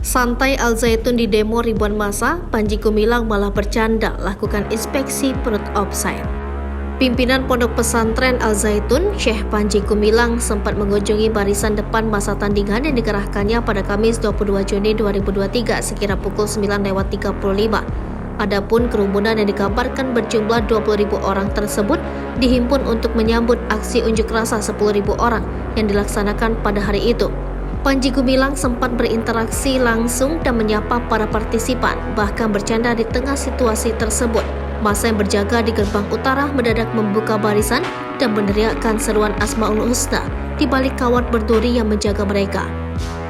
Santai Al Zaitun di demo ribuan massa, Panji Gumilang malah bercanda lakukan inspeksi perut offside. Pimpinan Pondok Pesantren Al Zaitun, Syekh Panji Gumilang sempat mengunjungi barisan depan masa tandingan yang dikerahkannya pada Kamis 22 Juni 2023 sekira pukul 9.35. Adapun kerumunan yang dikabarkan berjumlah 20.000 orang tersebut dihimpun untuk menyambut aksi unjuk rasa 10.000 orang yang dilaksanakan pada hari itu. Panji Gumilang sempat berinteraksi langsung dan menyapa para partisipan, bahkan bercanda di tengah situasi tersebut. Masa yang berjaga di gerbang utara mendadak membuka barisan dan meneriakkan seruan Asmaul Husna di balik kawat berduri yang menjaga mereka.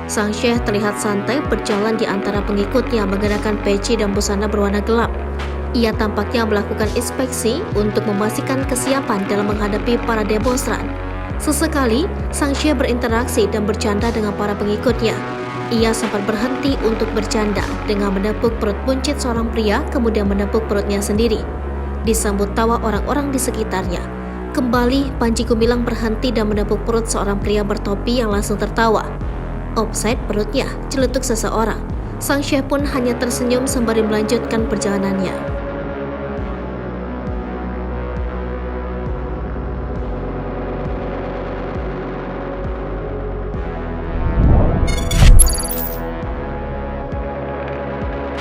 Sang Syekh terlihat santai berjalan di antara pengikutnya mengenakan peci dan busana berwarna gelap. Ia tampaknya melakukan inspeksi untuk memastikan kesiapan dalam menghadapi para demonstran. Sesekali, Sang Syekh berinteraksi dan bercanda dengan para pengikutnya. Ia sempat berhenti untuk bercanda dengan menepuk perut buncit seorang pria, kemudian menepuk perutnya sendiri. Disambut tawa orang-orang di sekitarnya. Kembali, Panji Gumilang berhenti dan menepuk perut seorang pria bertopi yang langsung tertawa. Offside perutnya, celetuk seseorang. Sang Syekh pun hanya tersenyum sembari melanjutkan perjalanannya.